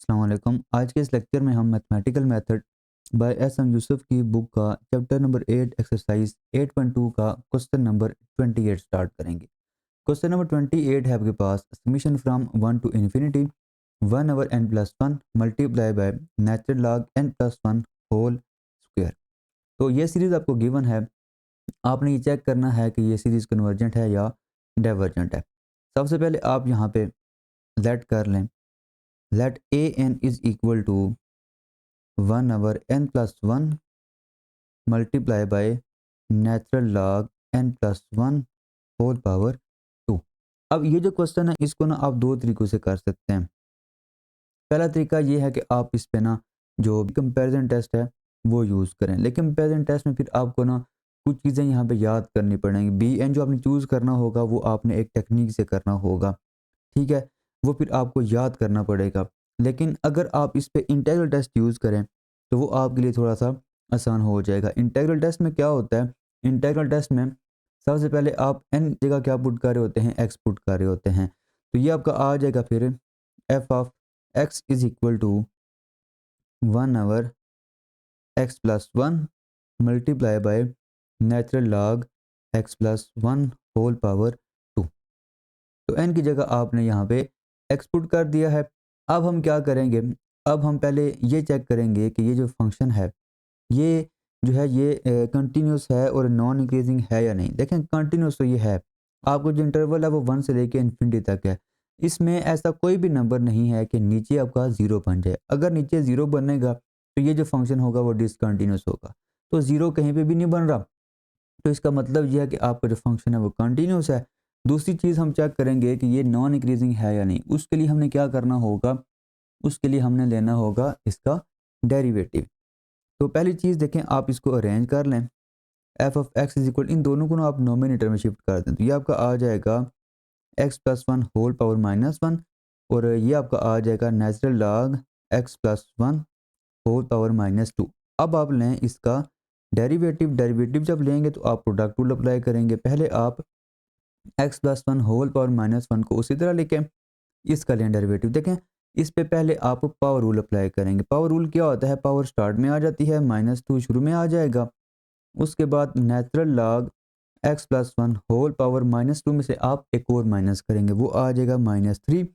अस्सलाम वालेकुम। आज के इस लेक्चर में हम mathematical method by S M Yusuf की बुक का चैप्टर नंबर 8 एक्सरसाइज 8.2 का क्वेश्चन नंबर 28 स्टार्ट करेंगे। क्वेश्चन नंबर 28 है आपके पास, summation from 1 to infinity 1 over n plus 1 multiply by natural log n plus 1 whole square. तो ये सीरीज़ आपको गिवन है, आपने ये चेक करना है कि ये सीरीज़ कन्वर्जेंट है या डाइवर्जेंट है। सबसे पहले आप यहाँ पे लेट कर लें, let a n is equal to 1 over n plus 1 multiply by natural log n plus 1 whole power 2। अब ये जो क्वेश्चन है इसको ना आप दो तरीक़ों से कर सकते हैं। पहला तरीका ये है कि आप इस पे ना जो कंपैरिजन टेस्ट है वो यूज़ करें, लेकिन कंपैरिजन टेस्ट में फिर आपको ना कुछ चीज़ें यहाँ पे याद करनी पड़ेंगी। बी एन जो आपने चूज़ करना होगा वो आपने एक टेक्निक से करना होगा, ठीक है, वो फिर आपको याद करना पड़ेगा। लेकिन अगर आप इस पे इंटीग्रल टेस्ट यूज़ करें तो वो आपके लिए थोड़ा सा आसान हो जाएगा। इंटीग्रल टेस्ट में क्या होता है, इंटीग्रल टेस्ट में सबसे पहले आप एन जगह क्या पुट कर रहे होते हैं, एक्स पुट कर रहे होते हैं। तो ये आपका आ जाएगा फिर f of x is equal to 1 over x plus 1 multiply by natural log x plus 1 whole power 2। तो एन की जगह आपने यहाँ पे एक्स पुट कर दिया है। अब हम क्या करेंगे, अब हम पहले ये चेक करेंगे कि ये जो फंक्शन है ये जो है ये कंटिन्यूस है और नॉन इंक्रीजिंग है या नहीं। देखें कंटिन्यूस तो ये है, आपको जो इंटरवल है वो 1 से लेके इन्फिनिटी तक है। इसमें ऐसा कोई भी नंबर नहीं है कि नीचे आपका ज़ीरो बन जाए। अगर नीचे ज़ीरो बनेगा तो ये जो फंक्शन होगा वो डिसकंटिन्यूस होगा। तो ज़ीरो कहीं पे भी नहीं बन रहा, तो इसका मतलब ये है कि आपका जो फंक्शन है वो कंटिन्यूस है। दूसरी चीज़ हम चेक करेंगे कि ये नॉन इंक्रीजिंग है या नहीं। उसके लिए हमने क्या करना होगा, उसके लिए हमने लेना होगा इसका डेरिवेटिव। तो पहली चीज़ देखें, आप इसको अरेंज कर लें। F of x is equal, इन दोनों को ना आप नोमिनेटर में शिफ्ट कर दें तो ये आपका आ जाएगा x plus 1 whole power minus 1 और ये आपका आ जाएगा natural log x plus 1 whole power minus 2। अब आप लें इसका डेरिवेटिव। डेरिवेटिव जब लेंगे तो आप प्रोडक्ट रूल अप्लाई करेंगे। पहले आप x plus 1 whole power minus 1 को उसी तरह लेके इसका लें डेरिवेटिव। देखें इस पे पहले आप पावर रूल अप्लाई करेंगे। पावर रूल क्या होता है, पावर स्टार्ट में आ जाती है, -2 शुरू में आ जाएगा। उसके बाद natural log x plus 1 whole power -2 में से आप एक और माइनस करेंगे, वो आ जाएगा -3।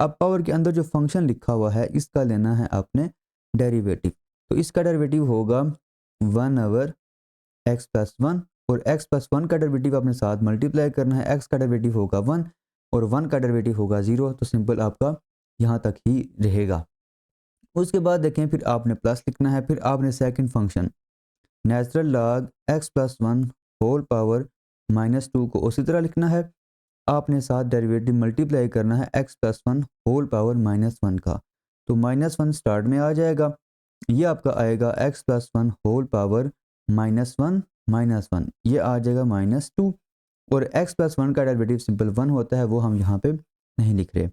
अब पावर के अंदर जो फंक्शन लिखा हुआ है इसका लेना है आपने डेरिवेटिव। तो इसका डेरिवेटिव होगा 1 ओवर एक्स प्लस 1 और एक्स प्लस 1 का डेरिवेटिव आपने साथ मल्टीप्लाई करना है। एक्स का डेरिवेटिव होगा 1 और 1 का डेरिवेटिव होगा 0। तो सिंपल आपका यहाँ तक ही रहेगा। उसके बाद देखें फिर आपने प्लस लिखना है, फिर आपने second function natural log x plus 1 whole power -2 को उसी तरह लिखना है। आपने साथ डेरिवेटिव मल्टीप्लाई करना है एक्स प्लस 1 होल पावर -1 का। तो -1 स्टार्ट में आ जाएगा, ये आपका आएगा एक्स प्लस 1 होल पावर -1 ये आ जाएगा -2 और एक्स प्लस 1 का डेरिवेटिव सिंपल 1 होता है, वो हम यहाँ पे नहीं लिख रहे।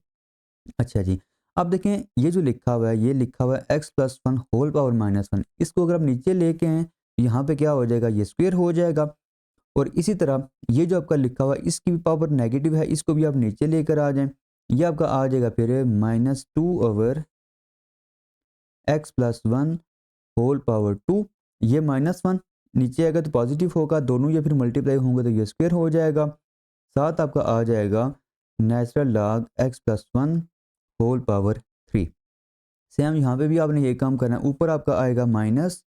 अच्छा जी, अब देखें ये जो लिखा हुआ है, ये लिखा हुआ है एक्स प्लस 1 होल पावर -1। इसको अगर आप नीचे लेके आएँ यहाँ पे क्या हो जाएगा, ये स्क्वायर हो जाएगा। और इसी तरह ये जो आपका लिखा हुआ है इसकी भी पावर नेगेटिव है, इसको भी आप नीचे लेकर आ जाएं। ये आपका आ जाएगा फिर -2 over x plus 1 whole power 2। ये -1 नीचे आएगा तो पॉजिटिव होगा, दोनों ये फिर मल्टीप्लाई होंगे तो ये स्क्वायर हो जाएगा। साथ आपका आ जाएगा natural log x plus 1 whole power 3। Same यहाँ पे भी आपने ये काम करना है। ऊपर आपका आएगा -1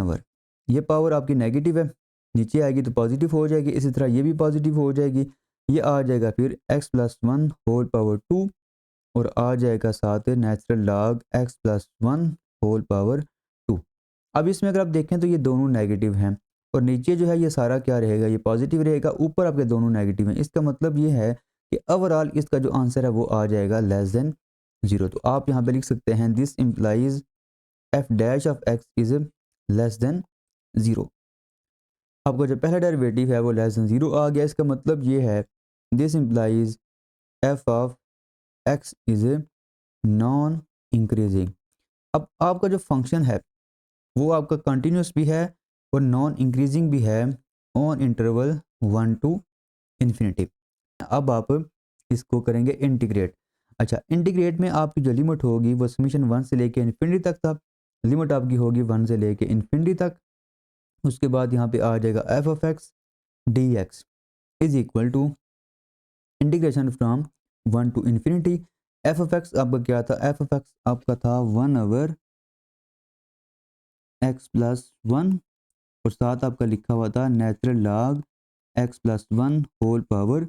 ओवर, ये पावर आपकी नेगेटिव है, नीचे आएगी तो पॉजिटिव हो जाएगी। इसी तरह ये भी पॉजिटिव हो जाएगी। ये आ जाएगा फिर एक्स प्लस 1 होल पावर 2 और आ जाएगा साथ natural log x plus 1 whole power 2। अब इसमें अगर आप देखें तो ये दोनों नेगेटिव हैं और नीचे जो है ये सारा क्या रहेगा, ये पॉजिटिव रहेगा। ऊपर आपके दोनों नेगेटिव हैं। इसका मतलब ये है कि ओवरऑल इसका जो आंसर है वो आ जाएगा लेस देन 0। तो आप यहाँ पे लिख सकते हैं this implies F dash of x is less then 0। आपका जो पहला डेरिवेटिव है वो लेस देन 0 आ गया। इसका मतलब ये है this implies F of x is non increasing. अब आपका जो फंक्शन है वो आपका कंटिन्यूस भी है और नॉन इंक्रीजिंग भी है ऑन इंटरवल 1 टू इन्फिनिटी। अब आप इसको करेंगे इंटीग्रेट। अच्छा, इंटीग्रेट में आपकी जो लिमिट होगी वो समीशन 1 से लेके इन्फिनिटी तक था, लिमिट आपकी होगी 1 से लेके इन्फिनिटी तक। उसके बाद यहाँ पे आ जाएगा f of x d x is equal to integration from 1 to infinity. F of x आपका क्या था, एफ ऑफ एक्स आपका था 1 एक्स प्लस 1 और साथ आपका लिखा हुआ था natural log x plus 1 whole power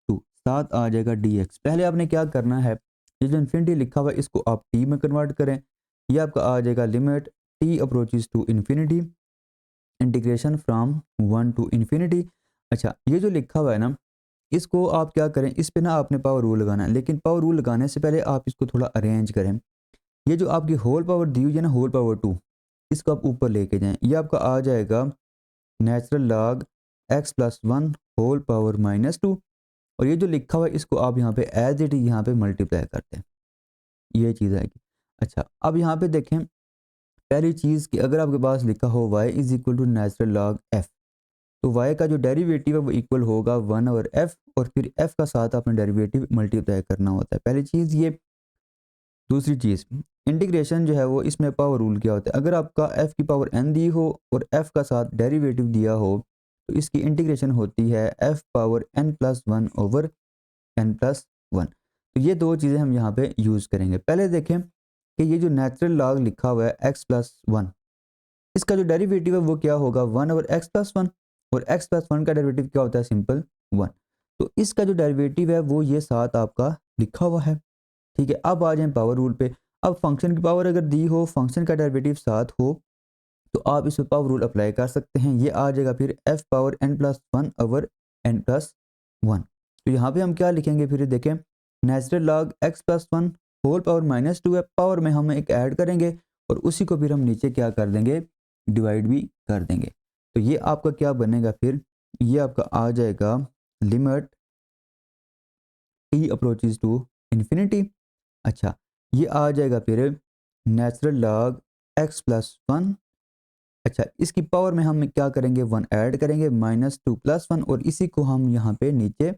2, साथ आ जाएगा डी एक्स। पहले आपने क्या करना है, ये जो इन्फिनिटी लिखा हुआ है इसको आप टी में कन्वर्ट करें। ये आपका आ जाएगा limit t approaches to infinity integration from 1 to infinity. अच्छा, ये जो लिखा हुआ है ना, इसको आप क्या करें, इस पे ना आपने पावर रूल लगाना है, लेकिन पावर रूल लगाने से पहले आप इसको थोड़ा अरेंज करें। ये जो आपकी होल पावर दी हुई है ना, होल पावर 2, इसको आप ऊपर लेके जाएं। ये आपका आ जाएगा natural log x plus 1 whole power -2, और ये जो लिखा हुआ है इसको आप यहाँ पे एज इट इज यहाँ पे मल्टीप्लाई करते हैं, ये चीज़ आएगी। अच्छा, अब यहाँ पे देखें, पहली चीज़ कि अगर आपके पास लिखा हो y is equal to natural log f, तो y का जो डेरिवेटिव है वो इक्वल होगा 1/f, और फिर f का साथ अपने डेरिवेटिव मल्टीप्लाई करना होता है, पहली चीज़ ये। दूसरी चीज़, इंटीग्रेशन जो है वो इसमें पावर रूल क्या होता है, अगर आपका f की पावर n दी हो और f का साथ डेरिवेटिव दिया हो तो इसकी इंटीग्रेशन होती है f पावर n+1/n+1। तो ये दो चीज़ें हम यहाँ पे यूज़ करेंगे। पहले देखें कि ये जो नेचुरल लॉग लिखा हुआ है x+1, इसका जो डेरिवेटिव है वो क्या होगा 1/x+1, और x+1 का डेरिवेटिव क्या होता है, सिंपल 1। तो इसका जो डेरिवेटिव है वो ये साथ आपका लिखा हुआ है। ठीक है, अब आ जाएं पावर रूल पे। अब फंक्शन की पावर अगर दी हो, फंक्शन का डेरिवेटिव साथ हो, तो आप इसमें पावर रूल अप्लाई कर सकते हैं। ये आ जाएगा फिर f पावर n+1/n+1। तो यहाँ पे हम क्या लिखेंगे, फिर देखें, natural log x+1 whole power -2 है, पावर में हम एक ऐड करेंगे और उसी को फिर हम नीचे क्या कर देंगे, डिवाइड भी कर देंगे। तो ये आपका क्या बनेगा, फिर ये आपका आ जाएगा limit t approaches to infinity. अच्छा, ये आ जाएगा फिर नेचुरल लॉग x+1। अच्छा, इसकी पावर में हम क्या करेंगे, 1 ऐड करेंगे, -2+1, और इसी को हम यहाँ पे नीचे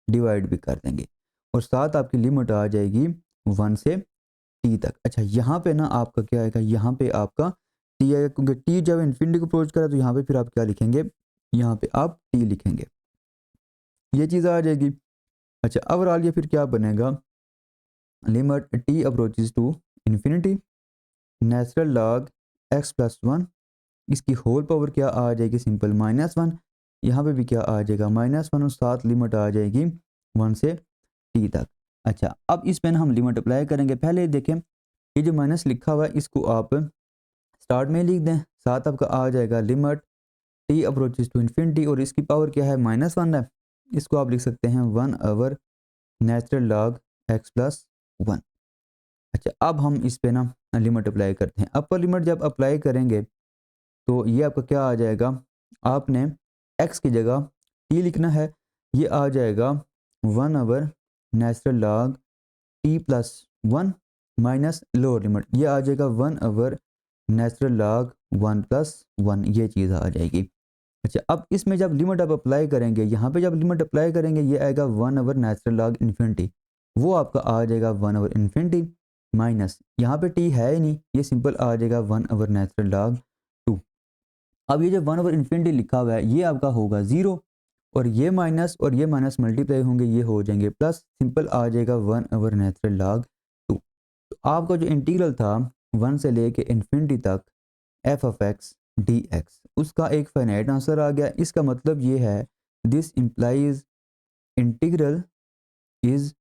डिवाइड भी कर देंगे, और साथ आपकी लिमिट आ जाएगी 1 से t तक। अच्छा, यहाँ पे ना आपका क्या आएगा, यहाँ पे आपका t आएगा, क्योंकि t जब इन्फिनिटी को अप्रोच करा तो यहाँ पे फिर आप क्या लिखेंगे, यहाँ पे आप t लिखेंगे, ये चीज़ आ जाएगी। अच्छा, ओवरऑल ये फिर क्या बनेगा, limit t approaches to infinity natural log x+1, इसकी होल पावर क्या आ जाएगी, सिंपल -1, यहाँ पे भी क्या आ जाएगा -1, और साथ लिमिट आ जाएगी 1 से t तक। अच्छा, अब इस पे ना हम लिमिट अप्लाई करेंगे। पहले देखें, ये जो माइनस लिखा हुआ है इसको आप स्टार्ट में लिख दें, साथ आपका आ जाएगा limit t approaches to infinity, और इसकी पावर क्या है, -1 है, इसको आप लिख सकते हैं 1/, नेचुरल लॉग x+1। अच्छा, अब हम इस पे ना लिमिट अप्लाई करते हैं। अपर लिमिट जब अप्लाई करेंगे तो ये आपका क्या आ जाएगा, आपने x की जगह t लिखना है, ये आ जाएगा 1/, natural log t+1 minus lower limit, ये आ जाएगा 1/, नेचुरल लॉग 1+1, ये चीज़ आ जाएगी। अच्छा, अब इसमें जब लिमिट आप अप्लाई करेंगे, यहाँ पे जब लिमिट अप्लाई करेंगे, ये आएगा 1/, नेचुरल लॉग इन्फिनिटी, वो आपका आ जाएगा 1/, इन्फिनिटी माइनस, यहाँ पे t है ही नहीं, ये सिंपल आ जाएगा 1/, नेचुरल लॉग 2। अब ये जो 1/, इन्फिनिटी लिखा हुआ है ये आपका होगा 0, और ये माइनस मल्टीप्लाई होंगे, ये हो जाएंगे प्लस, सिंपल आ जाएगा 1/, नेचुरल लॉग 2। तो आपका जो इंटीग्रल था 1 से लेके इन्फिनिटी तक F of x d x, उसका एक फाइनाइट आंसर आ गया। इसका मतलब ये है, this implies integral is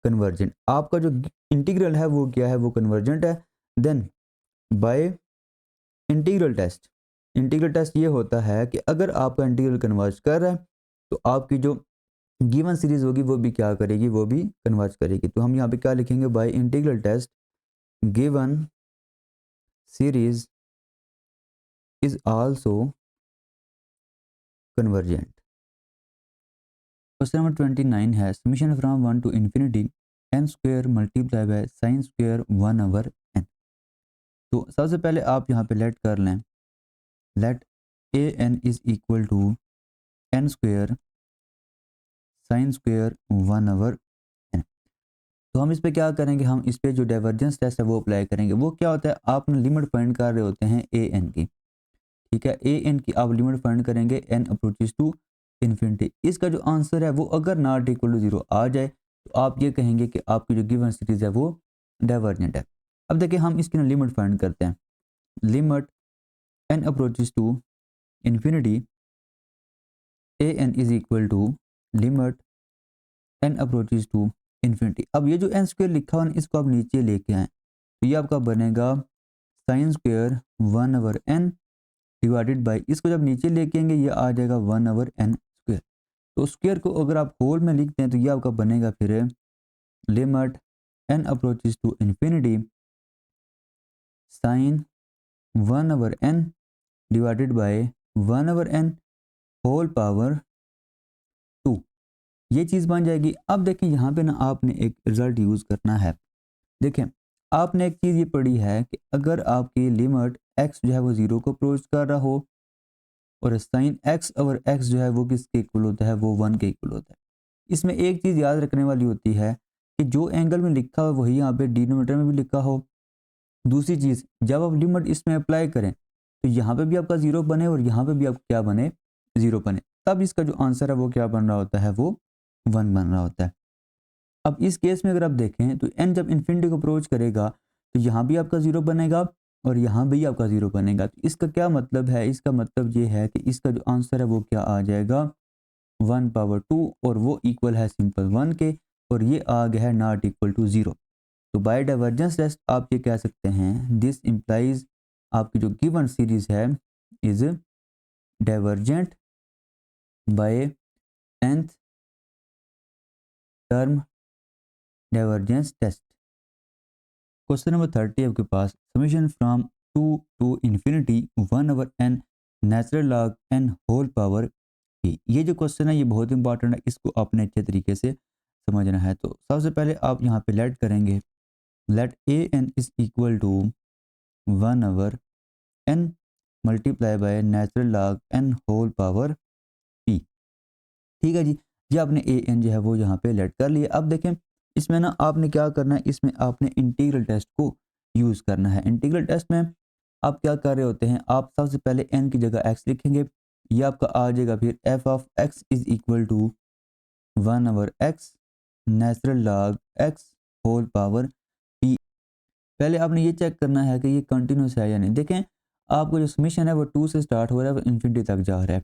convergent. आपका जो इंटीग्रल है वो क्या है, वो कन्वर्जेंट है। देन बाय इंटीग्रल टेस्ट ये होता है कि अगर आपका इंटीग्रल कन्वर्ज कर रहा है तो आपकी जो गिवन सीरीज होगी वो भी क्या करेगी, वो भी कन्वर्ज करेगी। तो हम यहाँ पे क्या लिखेंगे, by integral test given series is also convergent. Question number 29 है, summation from 1 to infinity n square multiply by sine square 1/n। तो सबसे पहले आप यहाँ पे लेट कर लें, let a n is equal to n square sine square 1/n। तो हम इस पे क्या करेंगे, हम इस पे जो डाइवर्जेंस टेस्ट है वो अप्लाई करेंगे। वो क्या होता है, आपने लिमिट फाइंड कर रहे होते हैं ए एन की, ठीक है, ए एन की आप लिमिट फाइंड करेंगे एन अप्रोचेस टू इन्फिनिटी। इसका जो आंसर है वो अगर नॉट इक्वल टू जीरो आ जाए तो आप ये कहेंगे कि आपकी जो गिवन सीरीज है वो डाइवर्जेंट है। अब देखिए हम इसकी ना लिमिट फाइंड करते हैं। Limit n approaches to infinity a n is equal to limit n approaches to infinity. अब ये जो एन स्क्वायर लिखा हुआ है इसको आप नीचे लेके आए तो ये आपका बनेगा sign square 1/n divided by, इसको जब नीचे लेके आएंगे ये आ जाएगा 1/n स्क्वायर। तो स्क्वायर को अगर आप होल में लिखते हैं तो ये आपका बनेगा फिर limit n approaches to infinity sine 1/n divided by 1/n whole power 2, ये चीज़ बन जाएगी। अब देखें यहाँ पे ना आपने एक रिजल्ट यूज़ करना है। देखें आपने एक चीज़ ये पढ़ी है कि अगर आपकी लिमिट x जो है वो 0 को अप्रोच कर रहा हो और साइन x और x जो है वो किसके इक्वल होता है, वो 1 के इक्वल होता है। इसमें एक चीज़ याद रखने वाली होती है कि जो एंगल में लिखा हो वही यहाँ पे डिनोमिनेटर में भी लिखा हो। दूसरी चीज़, जब आप लिमिट इसमें अप्लाई करें तो यहाँ पे भी आपका 0 बने और यहाँ पे भी आपका क्या बने, 0 बने, तब इसका जो आंसर है वो क्या बन रहा होता है, वो 1 बन रहा होता है। अब इस केस में अगर आप देखें तो n जब इन्फिनिटी को अप्रोच करेगा तो यहाँ भी आपका 0 बनेगा और यहाँ भी आपका 0 बनेगा। तो इसका क्या मतलब है, इसका मतलब ये है कि इसका जो आंसर है वो क्या आ जाएगा, 1/2 और वो इक्वल है सिंपल 1 के, और ये आ गया है नॉट इक्वल टू 0। तो बाय डाइवर्जेंस टेस्ट आप ये कह सकते हैं दिस इम्प्लाइज आपकी जो गिवन सीरीज है is divergent by nth term divergence test. Question number 30 आपके पास, summation from 2 to infinity 1/n natural log n whole power p। ये जो क्वेश्चन है ये बहुत इंपॉर्टेंट है, इसको आपने अच्छे तरीके से समझना है। तो सबसे पहले आप यहाँ पे लेट करेंगे, let a n is equal to 1/n multiply by natural log n whole power p। ठीक है जी, ये आपने ए एन जो है वो यहाँ पे लेट कर लिया। अब देखें इसमें ना आपने क्या करना है, इसमें आपने इंटीग्रल टेस्ट को यूज़ करना है। इंटीग्रल टेस्ट में आप क्या कर रहे होते हैं, आप सबसे पहले n की जगह x लिखेंगे, ये आपका आ जाएगा फिर f of x is equal to 1/x natural log x whole power p। पहले आपने ये चेक करना है कि ये कंटिन्यूस है या नहीं। देखें आपको जो समीशन है वो 2 से स्टार्ट हो रहा है, वो इन्फिनिटी तक जा रहा है।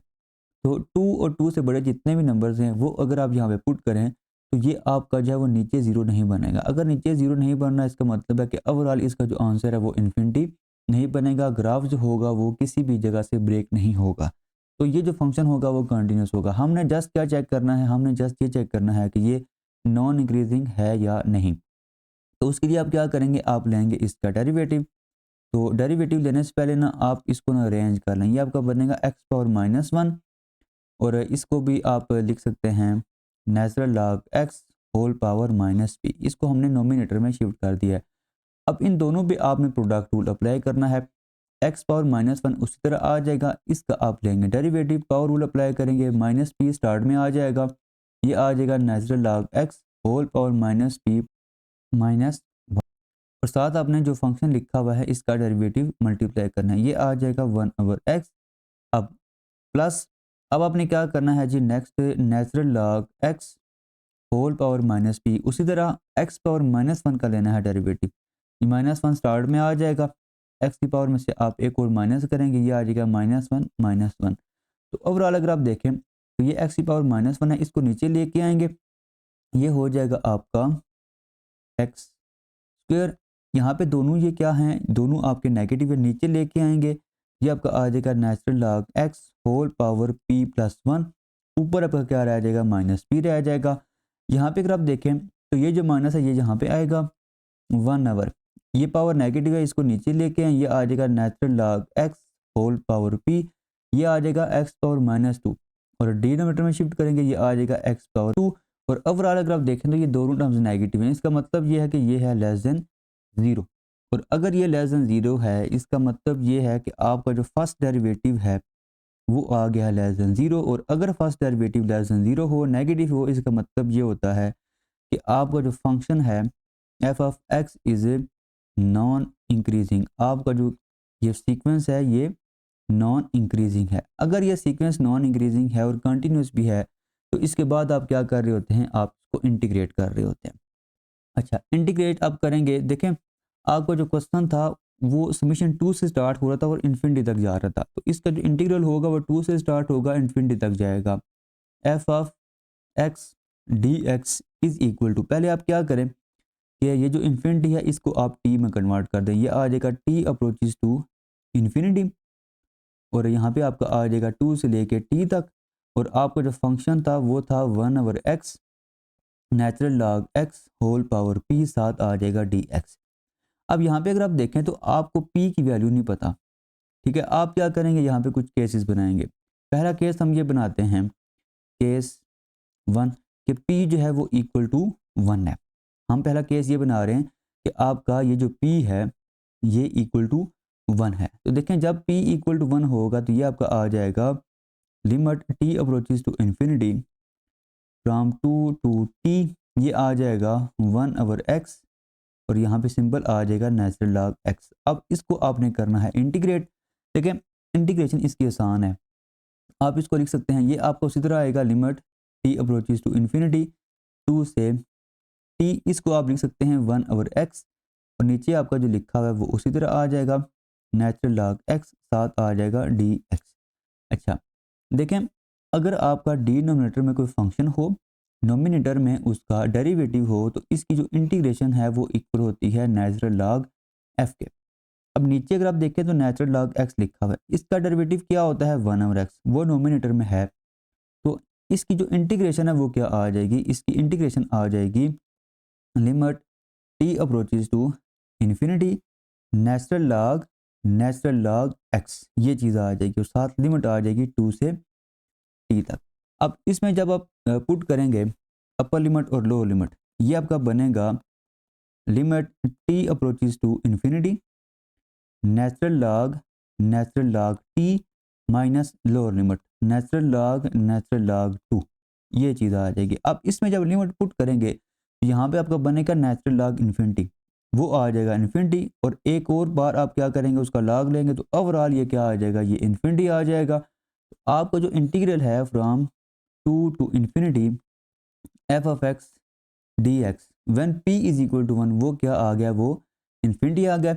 तो 2 और 2 से बड़े जितने भी नंबर्स हैं वो अगर आप यहाँ पे पुट करें तो ये आपका जो है वो नीचे 0 नहीं बनेगा। अगर नीचे 0 नहीं बनना इसका मतलब है कि ओवरऑल इसका जो आंसर है वो इन्फिनिटी नहीं बनेगा। ग्राफ जो होगा वो किसी भी जगह से ब्रेक नहीं होगा। तो ये जो फंक्शन होगा वो कंटिन्यूस होगा। हमने जस्ट क्या चेक करना है, हमने जस्ट ये चेक करना है कि ये नॉन इंक्रीजिंग है या नहीं। तो उसके लिए आप क्या करेंगे, आप लेंगे इसका डेरिवेटिव। तो डेरिवेटिव लेने से पहले ना आप इसको ना अरेंज कर लें, ये आपका बनेगा x⁻⁻1 और इसको भी आप लिख सकते हैं natural log x whole power -p। इसको हमने नोमिनेटर में शिफ्ट कर दिया है। अब इन दोनों पे आपने प्रोडक्ट रूल अप्लाई करना है। x⁻−1 उसी तरह आ जाएगा, इसका आप लेंगे डेरिवेटिव, पावर रूल अप्लाई करेंगे, -p स्टार्ट में आ जाएगा, ये आ जाएगा natural log x whole power -p minus, और साथ आपने जो फंक्शन लिखा हुआ है इसका डेरिवेटिव मल्टीप्लाई करना है, ये आ जाएगा 1/x। अब प्लस, अब आपने क्या करना है जी, next natural log x whole power -p, उसी तरह x⁻−1 का लेना है डेरिवेटिव। ये -1 स्टार्ट में आ जाएगा, x की पावर में से आप एक और माइनस करेंगे, ये आ जाएगा -1 तो ओवरऑल अगर आप देखें तो ये x की पावर -1 है, इसको नीचे लेके आएंगे, ये हो जाएगा आपका x स्क्वायर। यहाँ पे दोनों ये क्या हैं, दोनों आपके नेगेटिव है, नीचे लेके आएंगे, ये आपका आ जाएगा natural log x whole power p+1, ऊपर आपका क्या रह जाएगा, -p रह जाएगा। यहाँ पे अगर आप देखें तो ये जो माइनस है ये यहाँ पे आएगा 1/, ये पावर नेगेटिव है, इसको नीचे लेके आए, ये आ जाएगा natural log x whole power p, ये आ जाएगा x⁻−2 और डिनोमिनेटर में शिफ्ट करेंगे, ये आ जाएगा x⁻2। और ओवरऑल अगर आप देखें तो ये दोनों टर्म्स नेगेटिव हैं, इसका मतलब ये है कि ये है लेस देन 0। और अगर ये लेस देन 0 है इसका मतलब ये है कि आपका जो फर्स्ट डेरिवेटिव है वो आ गया लेस देन 0। और अगर फर्स्ट डेरिवेटिव लेस देन 0 हो, नेगेटिव हो, इसका मतलब ये होता है कि आपका जो फंक्शन है F of x is a non increasing, आपका जो ये सीक्वेंस है ये नॉन इंक्रीजिंग है। अगर ये सीक्वेंस नॉन इंक्रीजिंग है और कंटिन्यूस भी है तो इसके बाद आप क्या कर रहे होते हैं, आप इसको इंटीग्रेट कर रहे होते हैं। अच्छा, इंटीग्रेट आप करेंगे, देखें आपका जो क्वेश्चन था वो समीशन 2 से स्टार्ट हो रहा था और इन्फिनिटी तक जा रहा था, तो इसका जो इंटीग्रल होगा वो 2 से स्टार्ट होगा, इन्फिनिटी तक जाएगा। F of x d x is equal to, पहले आप क्या करें कि ये जो इन्फिनिटी है इसको आप टी में कन्वर्ट कर दें, ये आ जाएगा टी अप्रोचेस टू इन्फिनिटी, और यहाँ पे आपका आ जाएगा 2 से लेके टी तक, और आपका जो फंक्शन था वो था 1/x natural log x whole power p, साथ आ जाएगा डी एक्स। अब यहाँ पे अगर आप देखें तो आपको p की वैल्यू नहीं पता, ठीक है, आप क्या करेंगे, यहाँ पे कुछ केसेस बनाएंगे। पहला केस हम ये बनाते हैं, केस 1, कि p जो है वो इक्वल टू 1 है। हम पहला केस ये बना रहे हैं कि आपका ये जो p है ये इक्वल टू 1 है। तो देखें जब p इक्वल टू 1 होगा तो ये आपका आ जाएगा limit t approaches to infinity from 2 to t, ये आ जाएगा 1/x, और यहाँ पे सिंपल आ जाएगा नेचुरल लॉग x। अब इसको आपने करना है इंटीग्रेट। देखिए इंटीग्रेशन इसकी आसान है, आप इसको लिख सकते हैं, ये आपको उसी तरह आएगा limit t approaches to infinity 2 से t, इसको आप लिख सकते हैं 1/x, और नीचे आपका जो लिखा हुआ है वो उसी तरह आ जाएगा नेचुरल लॉग x, साथ आ जाएगा dx। अच्छा देखें, अगर आपका डिनोमिनेटर में कोई फंक्शन हो, नोमिनेटर में उसका डेरिवेटिव हो, तो इसकी जो इंटीग्रेशन है वो इक्वल होती है नेचुरल लॉग f के। अब नीचे अगर आप देखें तो नेचुरल लॉग x लिखा हुआ है, इसका डेरिवेटिव क्या होता है 1/x, वो नोमिनेटर में है, तो इसकी जो इंटीग्रेशन है वो क्या आ जाएगी, इसकी इंटीग्रेशन आ जाएगी limit t approaches to infinity natural log x, ये चीज़ आ जाएगी, और साथ लिमिट आ जाएगी 2 से t तक। अब इसमें जब आप पुट करेंगे अपर लिमिट और लोअर लिमिट, ये आपका बनेगा limit t approaches to infinity natural log t minus lower limit natural log 2, ये चीज़ आ जाएगी। अब इसमें जब लिमिट पुट करेंगे तो यहाँ पे आपका बनेगा नेचुरल लॉग इन्फिनिटी, वो आ जाएगा इन्फिनिटी, और एक और बार आप क्या करेंगे उसका लॉग लेंगे तो ओवरऑल ये क्या आ जाएगा, ये इन्फिनिटी आ जाएगा। तो आपका जो इंटीग्रल है from 2 to infinity f of x d x when p is equal to 1, वो क्या आ गया, वो इन्फिनिटी आ गया।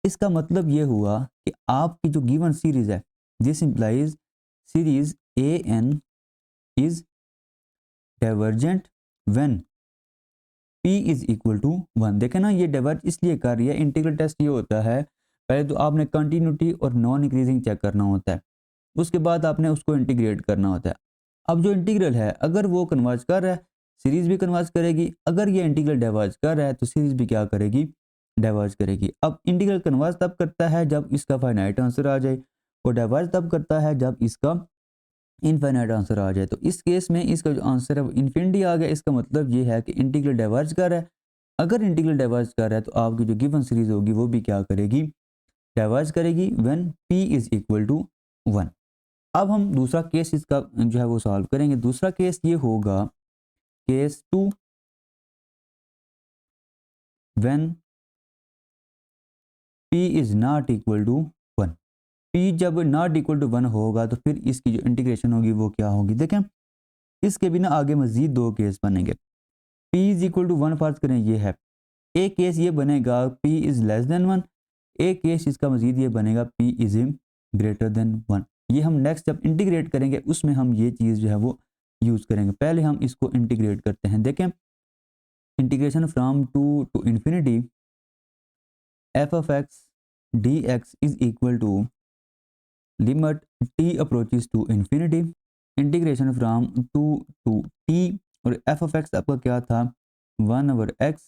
इसका मतलब ये हुआ कि आपकी जो गिवन सीरीज है, this implies series a n is divergent when p is equal to 1। देखें ना, ये डाइवर्ज इसलिए कर रही है, इंटीग्रल टेस्ट ये होता है, पहले तो आपने कंटिन्यूटी और नॉन इंक्रीजिंग चेक करना होता है, उसके बाद आपने उसको इंटीग्रेट करना होता है। अब जो इंटीग्रल है अगर वो कन्वर्ज कर रहा है, सीरीज भी कन्वर्ज करेगी, अगर ये इंटीग्रल डाइवर्ज कर रहा है तो सीरीज भी क्या करेगी, डाइवर्ज करेगी। अब इंटीग्रल कन्वर्ज तब करता है जब इसका फाइनाइट आंसर आ जाए, और डाइवर्ज तब करता है जब इसका इनफाइनाइट आंसर आ जाए। तो इस केस में इसका जो आंसर है वो इन्फिनिटी आ गया, इसका मतलब ये है कि इंटीग्रल डाइवर्ज कर रहा है। अगर इंटीग्रल डाइवर्ज कर रहा है तो आपकी जो गिवन सीरीज होगी वो भी क्या करेगी, डाइवर्ज करेगी when p is equal to 1। अब हम दूसरा केस इसका जो है वो सॉल्व करेंगे। दूसरा केस ये होगा case 2 when p is not equal to 1। p जब नॉट इक्वल टू 1 होगा तो फिर इसकी जो इंटीग्रेशन होगी वो क्या होगी। देखें इसके बिना आगे मजीद दो केस बनेंगे। p इज इक्वल टू 1 फर्ज करें ये है, एक केस ये बनेगा p इज लेस देन 1, एक केस इसका मजीद ये बनेगा p इज ग्रेटर देन 1। ये हम नेक्स्ट जब इंटीग्रेट करेंगे उसमें हम ये चीज़ जो है वो यूज़ करेंगे। पहले हम इसको इंटीग्रेट करते हैं। देखें integration from 2 to infinity f of x d x is equal to limit t approaches to infinity integration from 2 to t, और एफ ऑफ एक्स आपका क्या था 1/x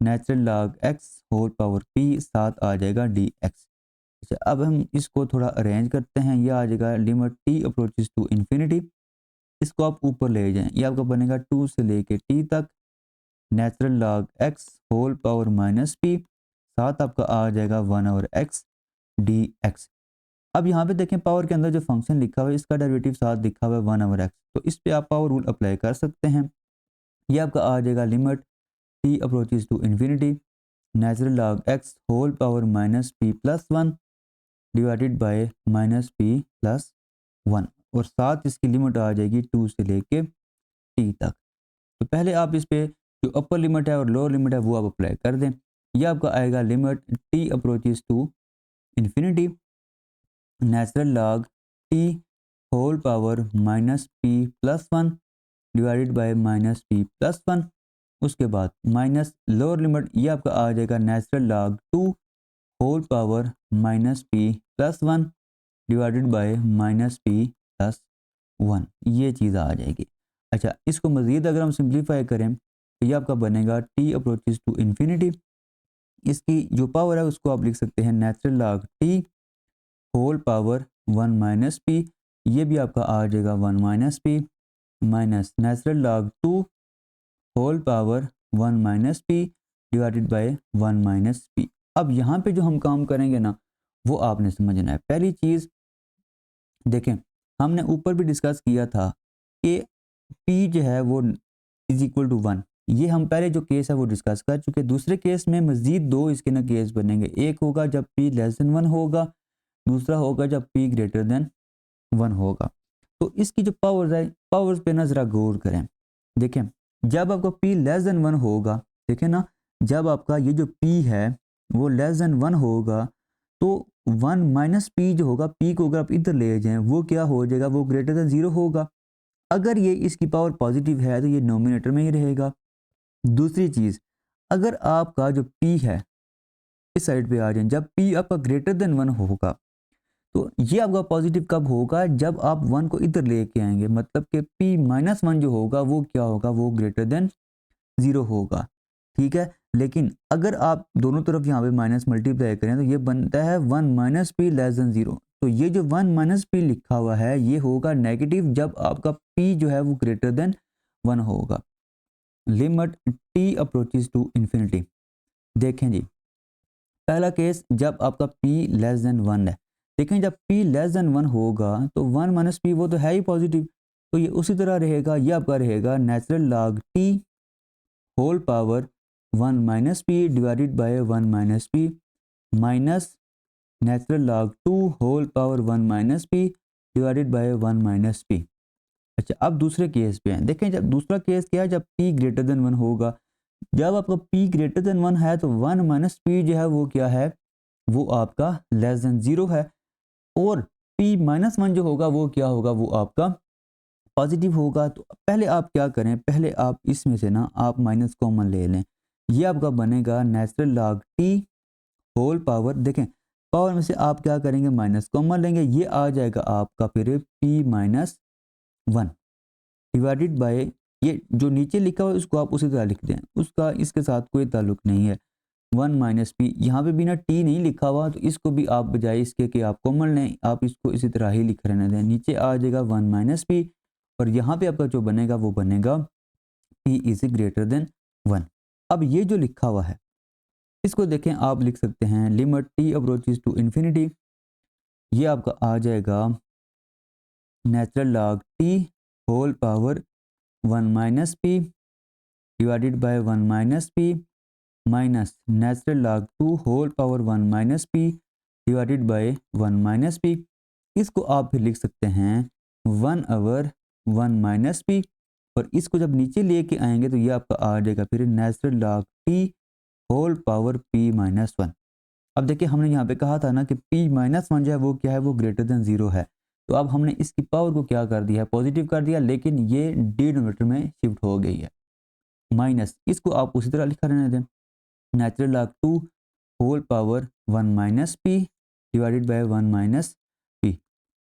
natural log x whole power p, साथ आ जाएगा dx। अच्छा अब हम इसको थोड़ा अरेंज करते हैं, ये आ जाएगा limit t approaches to infinity, इसको आप ऊपर ले जाएं, ये आपका बनेगा 2 से लेके t तक natural log x whole power minus p, साथ आपका आ जाएगा 1/x dx। अब यहाँ पे देखें पावर के अंदर जो फंक्शन लिखा हुआ है इसका डेरिवेटिव साथ लिखा हुआ है 1/x, तो इस पे आप पावर रूल अप्लाई कर सकते हैं। ये आपका आ जाएगा limit t approaches to infinity natural log x whole power minus p plus 1 divided by minus p plus 1 और साथ इसकी लिमिट आ जाएगी 2 से लेके t तक। तो पहले आप इस पे जो अपर लिमिट है और लोअर लिमिट है वो आप अप्लाई कर दें। ये आपका आएगा limit t approaches to infinity natural log t whole power minus p plus 1 divided by minus p plus 1। उसके बाद माइनस लोअर लिमिट ये आपका आ जाएगा natural log 2 whole power minus p plus 1 divided by minus p plus 1। ये चीज़ आ जाएगी। अच्छा, इसको मज़ीद अगर हम सिंप्लीफाई करें तो ये आपका बनेगा t अप्रोचेज टू इन्फिनिटी। इसकी जो पावर है उसको आप लिख सकते हैं natural log t whole power 1 minus p। ये भी आपका आ जाएगा 1 minus p minus natural log 2 whole power 1 minus p divided by 1 minus p। अब यहाँ पे जो हम काम करेंगे ना वो आपने समझना है। पहली चीज़ देखें, हमने ऊपर भी डिस्कस किया था कि p जो है वो इज इक्वल टू 1। ये हम पहले जो केस है वो डिस्कस कर चुके। दूसरे केस में मज़ीद दो इसके ना केस बनेंगे। एक होगा जब p लेस देन 1 होगा, दूसरा होगा जब p ग्रेटर देन 1 होगा। तो इसकी जो पावर्स है, पावर्स पे ना ज़रा गौर करें। देखें, जब आपका p लेस देन 1 होगा, देखें ना, जब आपका ये जो p है वो लेस देन 1 होगा तो 1 माइनस p जो होगा, p को अगर आप इधर ले जाएं वो क्या हो जाएगा, वो ग्रेटर देन 0 होगा। अगर ये इसकी पावर पॉजिटिव है तो ये नोमिनेटर में ही रहेगा। दूसरी चीज़, अगर आपका जो p है इस साइड पे आ जाए, जब p आपका ग्रेटर देन 1 होगा तो ये आपका पॉजिटिव कब होगा, जब आप 1 को इधर लेके आएंगे। मतलब कि p माइनस 1 जो होगा वो क्या होगा, वो ग्रेटर देन 0 होगा। ठीक है, लेकिन अगर आप दोनों तरफ यहाँ पे माइनस मल्टीप्लाई करें तो ये बनता है 1 माइनस पी लेस देन 0। तो ये जो 1 माइनस पी लिखा हुआ है ये होगा नेगेटिव जब आपका p जो है वो ग्रेटर देन 1 होगा। Limit t approaches to infinity. देखें जी, पहला केस जब आपका p लेस देन 1 है। देखें, जब p लेस देन 1 होगा तो 1 माइनस पी वो तो है ही पॉजिटिव, तो ये उसी तरह रहेगा। ये आपका रहेगा natural log t whole power 1 minus p divided by 1 minus p minus natural log 2 whole power 1 minus p divided by 1 minus p. अच्छा, अब दूसरे केस पे हैं। देखें, जब दूसरा केस क्या है, जब p ग्रेटर देन 1 होगा। जब आपका p ग्रेटर देन 1 है तो 1 माइनस पी जो है वो क्या है, वो आपका लेस देन 0 है। और p माइनस 1 जो होगा वो क्या होगा, वो आपका पॉजिटिव होगा। तो पहले आप क्या करें, पहले आप इसमें से ना आप माइनस कॉमन ले लें। ये आपका बनेगा natural log t whole power. देखें, पावर में से आप क्या करेंगे, माइनस कॉमन लेंगे। ये आ जाएगा आपका फिर p माइनस 1 डिवाइडेड बाय, ये जो नीचे लिखा हुआ है उसको आप उसी तरह लिख दें, उसका इसके साथ कोई ताल्लुक नहीं है। 1 माइनस पी, यहाँ पे बिना टी नहीं लिखा हुआ तो इसको भी आप बजाय इसके कि आप कॉमन लें, आप इसको इसी तरह ही लिख रहने दें। नीचे आ जाएगा 1 माइनस पी और यहाँ पे आपका जो बनेगा वो बनेगा p इज ग्रेटर देन 1। अब ये जो लिखा हुआ है इसको देखें, आप लिख सकते हैं limit t approaches to infinity. ये आपका आ जाएगा natural log t whole power 1 minus p divided by 1 minus p minus natural log 2 whole power 1 minus p divided by 1 minus p. इसको आप फिर लिख सकते हैं 1 ओवर 1 माइनस पी और इसको जब नीचे लेके आएंगे तो ये आपका आ जाएगा फिर natural log t whole power p minus 1। अब देखिए, हमने यहाँ पे कहा था ना कि p माइनस 1 जो है वो क्या है, वो ग्रेटर देन 0 है। तो अब हमने इसकी पावर को क्या कर दिया है, पॉजिटिव कर दिया, लेकिन ये डिनोमिनेटर में शिफ्ट हो गई है। माइनस, इसको आप उसी तरह लिखा रहने दें, natural log 2 whole power 1 minus p divided by 1 minus p.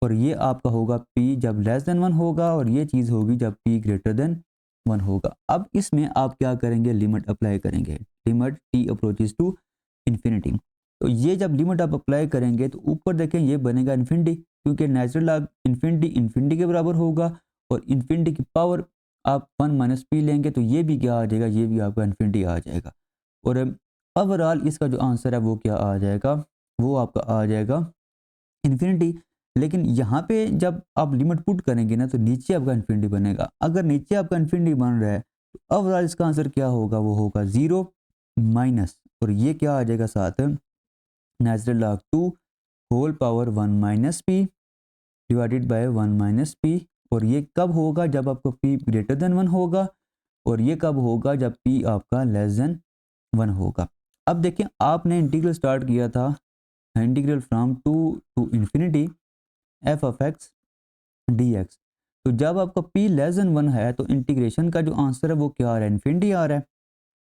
और ये आपका होगा p जब लेस देन 1 होगा और ये चीज़ होगी जब p ग्रेटर देन 1 होगा। अब इसमें आप क्या करेंगे, लिमिट अप्लाई करेंगे, limit t approaches to infinity. तो ये जब लिमिट आप अप्लाई करेंगे तो ऊपर देखें ये बनेगा इन्फिनिटी, क्योंकि नेचुरल लॉग इन्फिनिटी इन्फिनिटी के बराबर होगा और इन्फिनिटी की पावर आप 1 माइनस पी लेंगे तो ये भी क्या आ जाएगा, ये भी आपका इन्फिनिटी आ जाएगा। और ओवरऑल इसका जो आंसर है वो क्या आ जाएगा, वो आपका आ जाएगा इन्फिनिटी। लेकिन यहाँ पे जब आप लिमिट पुट करेंगे ना तो नीचे आपका इन्फिनिटी बनेगा। अगर नीचे आपका इन्फिनिटी बन रहा है तो ओवरऑल इसका आंसर क्या होगा, वो होगा 0 माइनस, और ये क्या आ जाएगा साथ, natural log 2 whole power 1 minus p divided by 1 minus p. और ये कब होगा, जब आपको p ग्रेटर देन 1 होगा, और ये कब होगा, जब p आपका लेस देन 1 होगा। अब देखिए आपने इंटीग्रल स्टार्ट किया था, integral from 2 to infinity f of x d x. तो जब आपका p लेस देन 1 है तो इंटीग्रेशन का जो आंसर है वो क्या आ रहा है, इन्फिनिटी आ रहा है।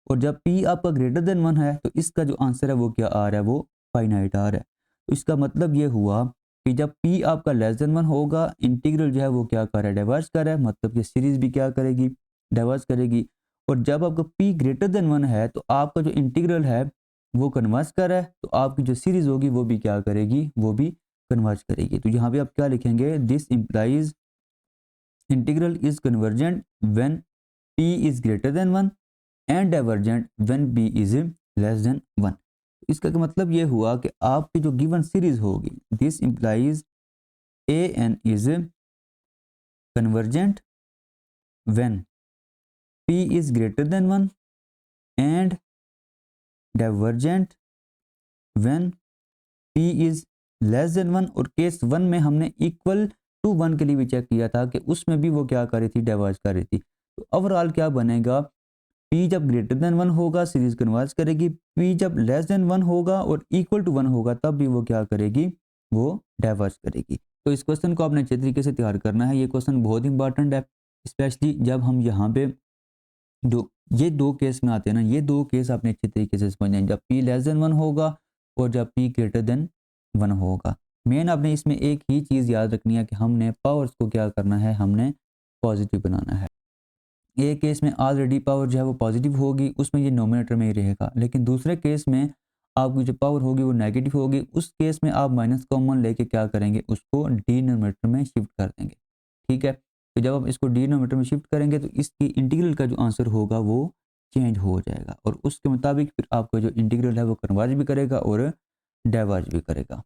और जब p आपका ग्रेटर देन 1 है तो इसका जो आंसर है वो क्या आ रहा है, वो फाइनाइट आ रहा है। तो इसका मतलब ये हुआ कि जब p आपका लेस देन 1 होगा, इंटीग्रल जो है वो क्या कर रहा है, डाइवर्ज कर रहा है, मतलब कि सीरीज भी क्या करेगी, डाइवर्ज करेगी। और जब आपका p ग्रेटर देन 1 है तो आपका जो इंटीग्रल है वो कन्वर्ज कर रहा है, तो आपकी जो सीरीज होगी वो भी क्या करेगी, वो भी कन्वर्ज करेगी। तो यहाँ पे आप क्या लिखेंगे, this implies integral is convergent when p is greater than 1 and divergent when p is less than 1। इसका मतलब ये हुआ कि आपकी जो गिवन सीरीज होगी, this implies a n is convergent when p is greater than 1 and divergent when p is less than 1। और case 1 में हमने इक्वल टू 1 के लिए भी चेक किया था कि उसमें भी वो क्या कर रही थी, डाइवर्ज कर रही थी। तो ओवरऑल क्या बनेगा, p जब ग्रेटर देन 1 होगा सीरीज कन्वर्ज करेगी, p जब लेस देन 1 होगा और इक्वल टू 1 होगा तब भी वो क्या करेगी, वो डाइवर्ज करेगी। तो इस क्वेश्चन को आपने अच्छे तरीके से तैयार करना है, ये क्वेश्चन बहुत इंपॉर्टेंट है, स्पेशली जब हम यहाँ पे जो ये दो केस में आते हैं ना, ये दो केस आपने अच्छे तरीके से समझना है, जब p लेस देन 1 होगा और जब p ग्रेटर देन 1 होगा। मेन आपने इसमें एक ही चीज़ याद रखनी है कि हमने पावर्स को क्या करना है, हमने पॉजिटिव बनाना है। एक केस में ऑलरेडी पावर जो है वो पॉजिटिव होगी, उसमें ये नोमिनेटर में ही रहेगा, लेकिन दूसरे केस में आपकी जो पावर होगी वो नेगेटिव होगी, उस केस में आप माइनस कॉमन लेके क्या करेंगे, उसको डिनोमिनेटर में शिफ्ट कर देंगे। ठीक है, तो जब आप इसको डिनोमिनेटर में शिफ्ट करेंगे तो इसकी इंटीग्रल का जो आंसर होगा वो चेंज हो जाएगा, और उसके मुताबिक फिर आपका जो इंटीग्रल है वो कन्वर्ज भी करेगा और डाइवर्ज भी करेगा।